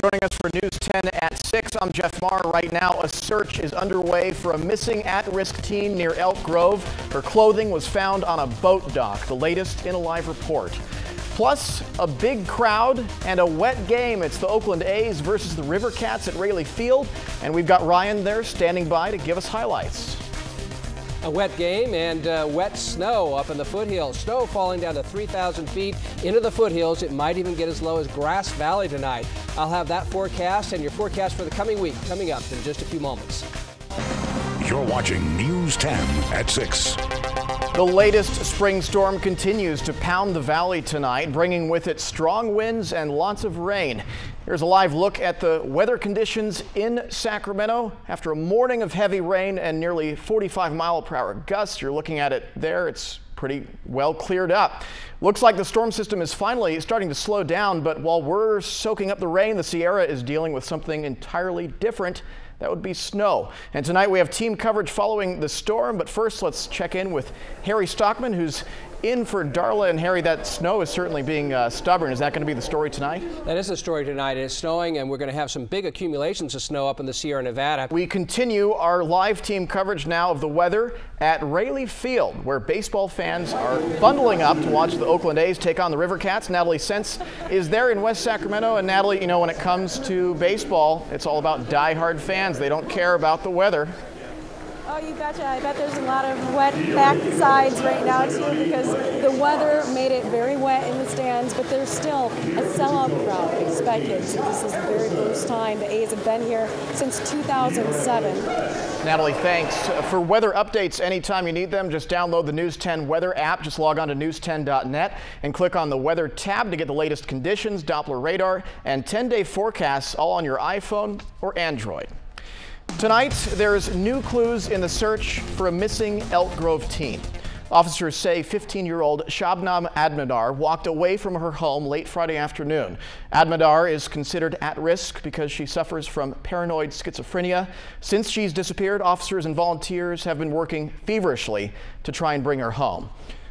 Joining us for News 10 at 6. I'm Jeff Maher. Right now, a search is underway for a missing at-risk teen near Elk Grove. Her clothing was found on a boat dock, the latest in a live report. Plus, a big crowd and a wet game. It's the Oakland A's versus the River Cats at Raley Field, and we've got Ryan there standing by to give us highlights. A wet game and wet snow up in the foothills. Snow falling down to 3,000 feet into the foothills. It might even get as low as Grass Valley tonight. I'll have that forecast and your forecast for the coming week coming up in just a few moments. You're watching News 10 at 6. The latest spring storm continues to pound the valley tonight, bringing with it strong winds and lots of rain. Here's a live look at the weather conditions in Sacramento. After a morning of heavy rain and nearly 45-mile-per-hour gusts, you're looking at it there. It's pretty well cleared up. Looks like the storm system is finally starting to slow down, but while we're soaking up the rain, the Sierra is dealing with something entirely different. That would be snow. And tonight we have team coverage following the storm. But first, let's check in with Harry Stockman, who's in for Darla. And Harry, that snow is certainly being stubborn. Is that going to be the story tonight? That is the story tonight. It's snowing, and we're going to have some big accumulations of snow up in the Sierra Nevada. We continue our live team coverage now of the weather at Raley Field, where baseball fans are bundling up to watch the Oakland A's take on the River Cats. Natalie Sense is there in West Sacramento. And Natalie, you know, when it comes to baseball, it's all about diehard fans. They don't care about the weather. Oh, you betcha. I bet there's a lot of wet backsides right now, too, because the weather made it very wet in the stands, but there's still a sellout crowd expected. So this is the very first time the A's have been here since 2007. Natalie, thanks. For weather updates anytime you need them, just download the News 10 weather app. Just log on to news10.net and click on the weather tab to get the latest conditions, Doppler radar, and 10-day forecasts all on your iPhone or Android. Tonight, there's new clues in the search for a missing Elk Grove teen. Officers say 15-year-old Shabnam Admadar walked away from her home late Friday afternoon. Admadar is considered at risk because she suffers from paranoid schizophrenia. Since she's disappeared, officers and volunteers have been working feverishly to try and bring her home.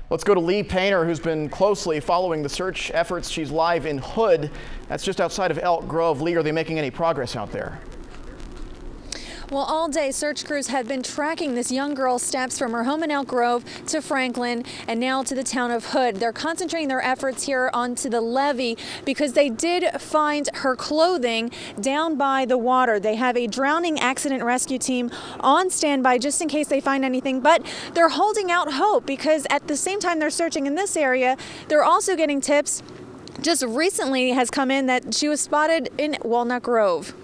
Let's go to Lee Painter, who's been closely following the search efforts. She's live in Hood. That's just outside of Elk Grove. Lee, are they making any progress out there? Well, all day, search crews have been tracking this young girl's steps from her home in Elk Grove to Franklin and now to the town of Hood. They're concentrating their efforts here onto the levee because they did find her clothing down by the water. They have a drowning accident rescue team on standby just in case they find anything, but they're holding out hope because at the same time they're searching in this area, they're also getting tips. Just recently has come in that she was spotted in Walnut Grove.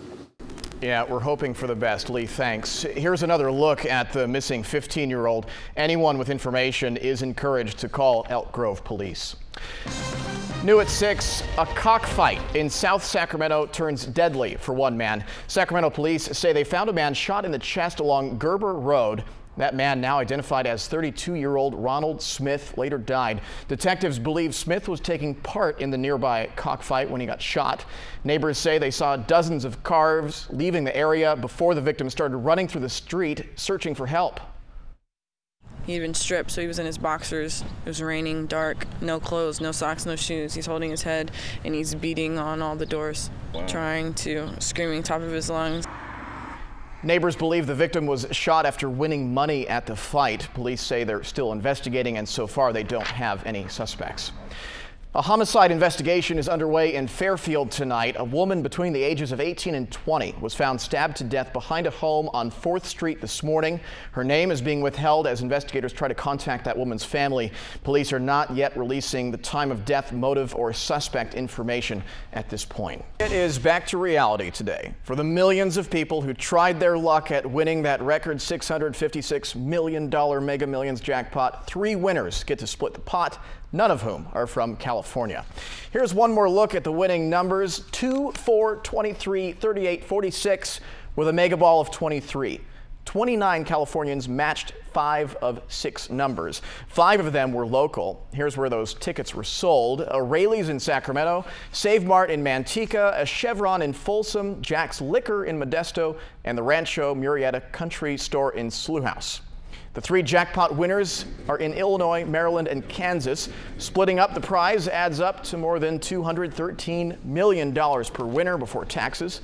Yeah, we're hoping for the best, Lee. Thanks. Here's another look at the missing 15-year-old. Anyone with information is encouraged to call Elk Grove Police. New at 6, a cockfight in South Sacramento turns deadly for one man. Sacramento police say they found a man shot in the chest along Gerber Road. That man, now identified as 32-year-old Ronald Smith, later died. Detectives believe Smith was taking part in the nearby cockfight when he got shot. Neighbors say they saw dozens of cars leaving the area before the victim started running through the street searching for help. He'd been stripped, so he was in his boxers. It was raining, dark, no clothes, no socks, no shoes. He's holding his head and he's beating on all the doors, screaming top of his lungs. Neighbors believe the victim was shot after winning money at the fight. Police say they're still investigating, and so far they don't have any suspects. A homicide investigation is underway in Fairfield tonight. A woman between the ages of 18 and 20 was found stabbed to death behind a home on 4th Street this morning. Her name is being withheld as investigators try to contact that woman's family. Police are not yet releasing the time of death, motive, or suspect information at this point. It is back to reality today for the millions of people who tried their luck at winning that record $656 million Mega Millions jackpot. 3 winners get to split the pot, none of whom are from California. Here's one more look at the winning numbers: 2, 4, 23, 38, 46 with a mega ball of 23. 29 Californians matched 5 of 6 numbers. 5 of them were local. Here's where those tickets were sold: a Raley's in Sacramento, Save Mart in Manteca, a Chevron in Folsom, Jack's Liquor in Modesto, and the Rancho Murrieta Country Store in Slough House. The 3 jackpot winners are in Illinois, Maryland, and Kansas. Splitting up the prize adds up to more than $213 million per winner before taxes.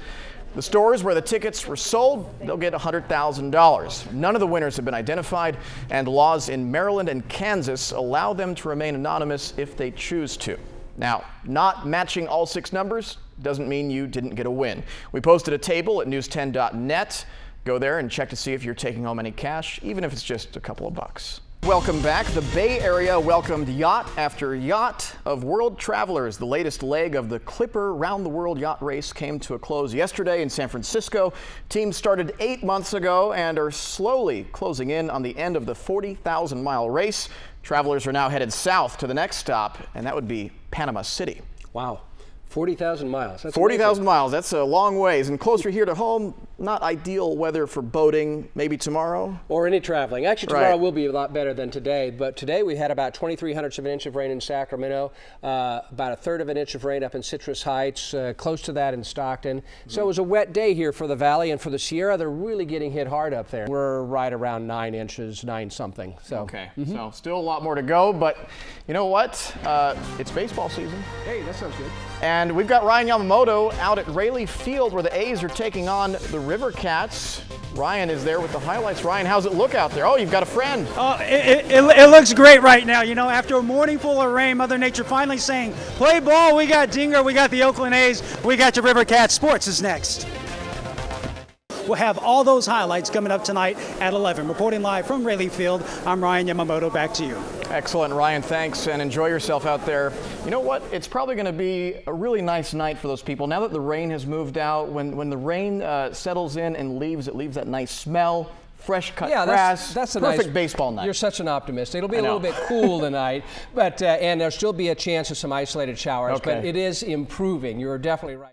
The stores where the tickets were sold, they'll get $100,000. None of the winners have been identified, and laws in Maryland and Kansas allow them to remain anonymous if they choose to. Now, not matching all 6 numbers doesn't mean you didn't get a win. We posted a table at news10.net. Go there and check to see if you're taking home any cash, even if it's just a couple of bucks. Welcome back. The Bay Area welcomed yacht after yacht of world travelers. The latest leg of the Clipper Round the World Yacht Race came to a close yesterday in San Francisco. Teams started 8 months ago and are slowly closing in on the end of the 40,000-mile race. Travelers are now headed south to the next stop, and that would be Panama City. Wow. 40,000 miles. 40,000 miles. That's a long ways. And closer here to home, not ideal weather for boating, maybe tomorrow. Or any traveling. Actually, tomorrow will be a lot better than today. But today we had about 23/100 of an inch of rain in Sacramento, about 1/3 of an inch of rain up in Citrus Heights, close to that in Stockton. So it was a wet day here for the valley, and for the Sierra, they're really getting hit hard up there. We're right around 9 inches, 9 something. So. Okay, so still a lot more to go, but you know what? It's baseball season. Hey, that sounds good. And we've got Ryan Yamamoto out at Raleigh Field where the A's are taking on the River Cats. Ryan is there with the highlights. Ryan, how's it look out there? Oh, you've got a friend. It looks great right now. You know, after a morning full of rain, Mother Nature finally saying, play ball. We got Dinger, we got the Oakland A's, we got your River Cats. Sports is next. We'll have all those highlights coming up tonight at 11. Reporting live from Raleigh Field, I'm Ryan Yamamoto. Back to you. Excellent, Ryan. Thanks, and enjoy yourself out there. You know what? It's probably going to be a really nice night for those people. Now that the rain has moved out, when the rain settles in and leaves, it leaves that nice smell. Fresh cut grass. That's a perfect nice baseball night. You're such an optimist. It'll be a little bit cool tonight, but and there'll still be a chance of some isolated showers. But it is improving. You're definitely right.